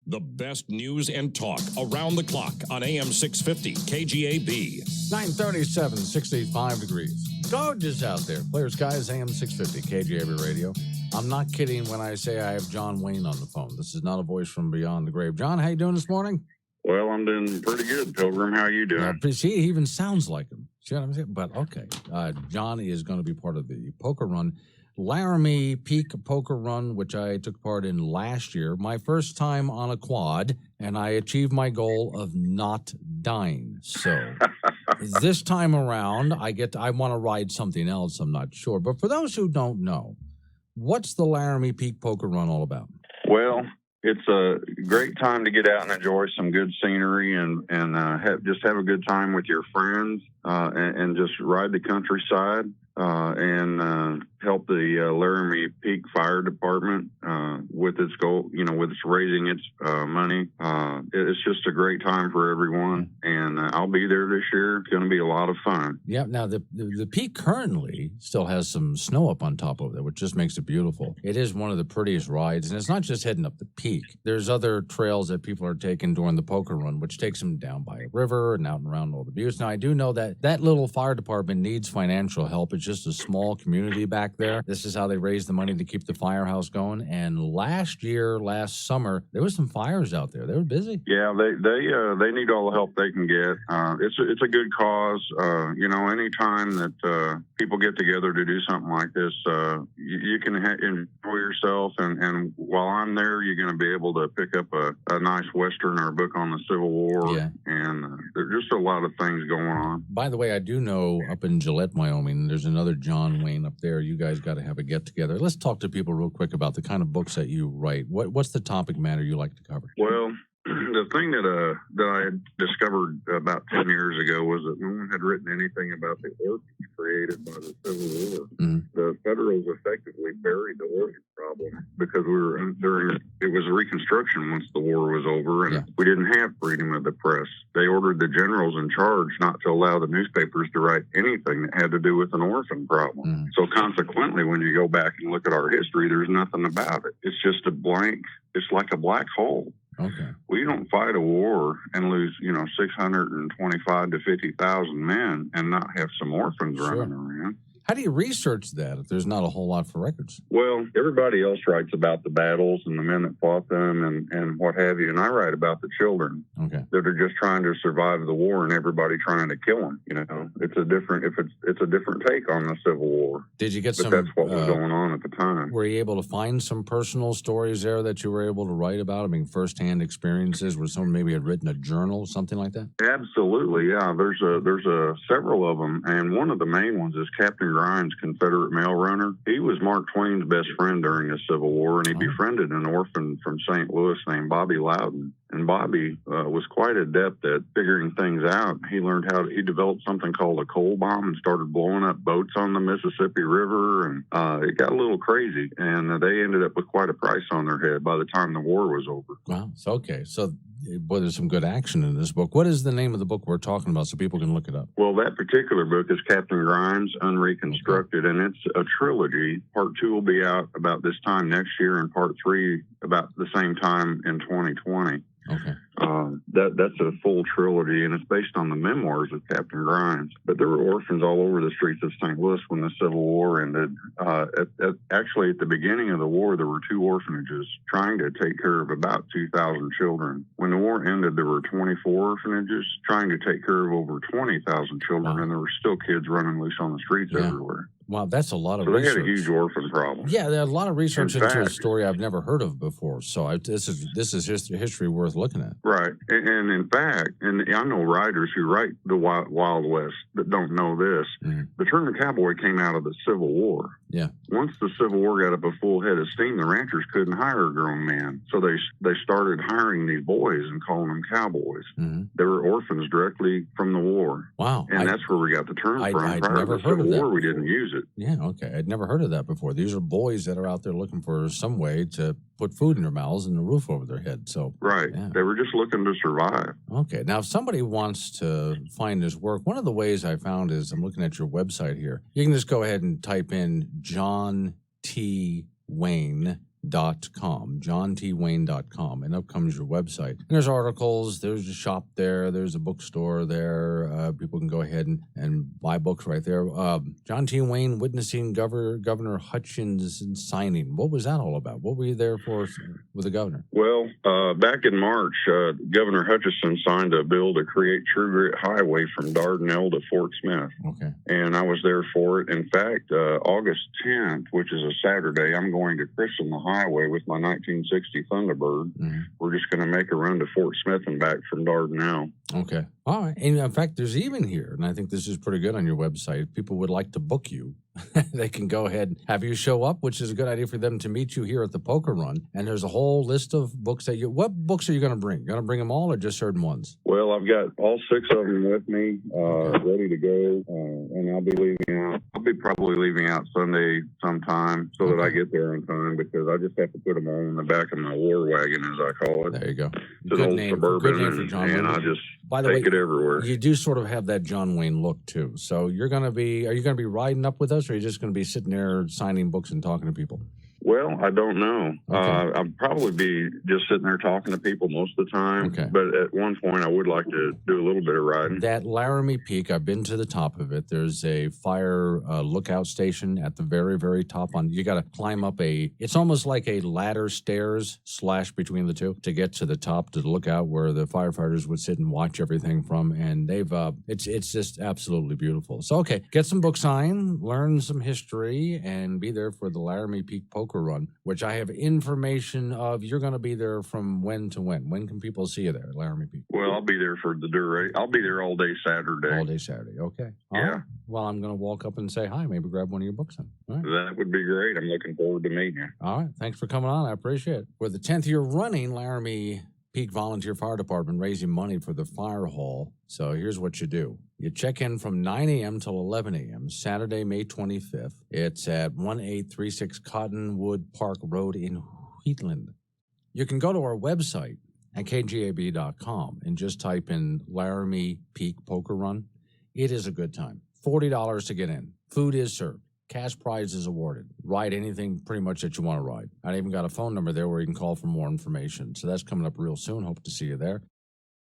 The best news and talk around the clock on AM 650 KGAB. 937, 65 degrees. Gorgeous out there. Clear skies, AM 650 KGAB radio. I'm not kidding when I say I have John Wayne on the phone. This is not a voice from beyond the grave. John, how you doing this morning? Well, I'm doing pretty good, Pilgrim. How are you doing? See, he even sounds like him. See what I'm saying? But okay. John is going to be part of the poker run. Laramie Peake poker run, which I took part in last year. My first time on a quad, and I achieved my goal of not dying. So this time around, I want to ride something else. I'm not sure. But for those who don't know, what's the Laramie Peake poker run all about? Well, it's a great time to get out and enjoy some good scenery and just have a good time with your friends and just ride the countryside and help the Laramie Peake Fire Department with its goal, with its raising its money. It's just a great time for everyone, and I'll be there this year. It's going to be a lot of fun. Yeah. Now, the Peak currently still has some snow up on top of it, which just makes it beautiful. It is one of the prettiest rides, and it's not just heading up the Peak. There's other trails that people are taking during the poker run, which takes them down by a river and out and around all the views. Now, I do know that that little fire department needs financial help. It's just a small community back there. This is how they raise the money to keep the firehouse going. And last summer, there was some fires out there. They were busy. Yeah, they need all the help they can get. It's a good cause. Anytime that people get together to do something like this, you can enjoy yourself. And while I'm there, you're going to be able to pick up a nice Western or a book on the Civil War. Yeah. And there's just a lot of things going on. By the way, I do know up in Gillette, Wyoming, there's another John Wayne up there. You guys got to have a get-together. Let's talk to people real quick about the kind of books that you write. What's the topic matter you like to cover? Well, the thing that I had discovered about 10 years ago was that no one had written anything about the orphans created by the Civil War. Mm-hmm. The Federals effectively buried the orphan problem because it was Reconstruction once the war was over, and we didn't have freedom of the press. They ordered the generals in charge not to allow the newspapers to write anything that had to do with an orphan problem. Mm-hmm. So consequently, when you go back and look at our history, there's nothing about it. It's just a blank. It's like a black hole. Okay. We don't fight a war and lose, 625 to 50,000 men and not have some orphans running around. How do you research that if there's not a whole lot for records? Well, everybody else writes about the battles and the men that fought them and what have you, and I write about the children that are just trying to survive the war and everybody trying to kill them. It's a different take on the Civil War. Did you get but that's what was going on at the time. Were you able to find some personal stories there that you were able to write about? I mean, firsthand experiences where someone maybe had written a journal, something like that? Absolutely, yeah. There's several of them, and one of the main ones is Captain Grimes, Confederate mail runner. He was Mark Twain's best friend during the Civil War, and he befriended an orphan from St. Louis named Bobby Loudon. And Bobby was quite adept at figuring things out. He developed something called a coal bomb and started blowing up boats on the Mississippi River. And it got a little crazy. And they ended up with quite a price on their head by the time the war was over. Wow. Okay. So, boy, there's some good action in this book. What is the name of the book we're talking about so people can look it up? Well, that particular book is Captain Grimes, Unreconstructed, and it's a trilogy. Part 2 will be out about this time next year, and Part 3 about the same time in 2020. Okay. That's a full trilogy, and it's based on the memoirs of Captain Grimes. But there were orphans all over the streets of St. Louis when the Civil War ended. Actually, at the beginning of the war, there were 2 orphanages trying to take care of about 2,000 children. When the war ended, there were 24 orphanages trying to take care of over 20,000 children, and there were still kids running loose on the streets everywhere. Wow, that's a lot of research. So they had a huge orphan problem. Yeah, there's a lot of research into a story I've never heard of before. So this is history worth looking at. Right, and in fact, and I know writers who write the Wild West that don't know this. Mm-hmm. The term cowboy came out of the Civil War. Yeah. Once the Civil War got up a full head of steam, the ranchers couldn't hire a grown man, so they started hiring these boys and calling them cowboys. Mm-hmm. They were orphans directly from the war. Wow, and that's where we got the term from. I'd Prior never to the heard Civil of that War, we before. didn't use it. Yeah, okay. I'd never heard of that before. These are boys that are out there looking for some way to put food in their mouths and a roof over their head. So right. Yeah. They were just looking to survive. Okay. Now, if somebody wants to find this work, one of the ways I found is I'm looking at your website here. You can just go ahead and type in John T. Wayne, johntwayne.com, and up comes your website. And there's articles, there's a shop there, there's a bookstore there. People can go ahead and buy books right there. John T. Wayne witnessing Governor Hutchins signing. What was that all about? What were you there for with the governor? Well, back in March, Governor Hutchison signed a bill to create True Grit Highway from Dardanelle to Fort Smith. Okay. And I was there for it. In fact, August 10th, which is a Saturday, I'm going to christen the highway with my 1960 Thunderbird. Mm-hmm. We're just going to make a run to Fort Smith and back from Dardanelle. Okay. All right. And in fact, there's even here, and I think this is pretty good on your website, if people would like to book you, they can go ahead and have you show up, which is a good idea for them to meet you here at the Poker Run. And there's a whole list of books that what books are you going to bring? Going to bring them all or just certain ones? Well, I've got all 6 of them with me, ready to go. And I'll be leaving out. I'll be probably leaving out Sunday sometime so that I get there on time, because I just have to put them all in the back of my war wagon, as I call it. There you go. It's an old Suburban, and I just take it everywhere. You do sort of have that John Wayne look too. So are you going to be riding up with us, or are you just going to be sitting there signing books and talking to people? Well, I don't know. Okay. I'll probably be just sitting there talking to people most of the time. Okay. But at one point, I would like to do a little bit of riding. That Laramie Peak, I've been to the top of it. There's a fire lookout station at the very, very top. You got to climb up it's almost like a ladder stairs / between the two to get to the top to the lookout where the firefighters would sit and watch everything from. And it's just absolutely beautiful. So, okay, get some books signed, learn some history, and be there for the Laramie Peak Poker Run, which I have information of. You're going to be there from when to when? When can people see you there, Laramie Peak? Well, I'll be there for the duration. I'll be there all day Saturday. All day Saturday, okay. All yeah. Right. Well, I'm going to walk up and say hi, maybe grab one of your books then. All right. That would be great. I'm looking forward to meeting you. All right. Thanks for coming on. I appreciate it. For the 10th year running, Laramie Peak Volunteer Fire Department raising money for the fire hall. So here's what you do. You check in from 9 a.m. till 11 a.m., Saturday, May 25th. It's at 1836 Cottonwood Park Road in Wheatland. You can go to our website at KGAB.com and just type in Laramie Peak Poker Run. It is a good time. $40 to get in. Food is served. Cash prize is awarded. Ride anything pretty much that you want to ride. I even got a phone number there where you can call for more information. So that's coming up real soon. Hope to see you there.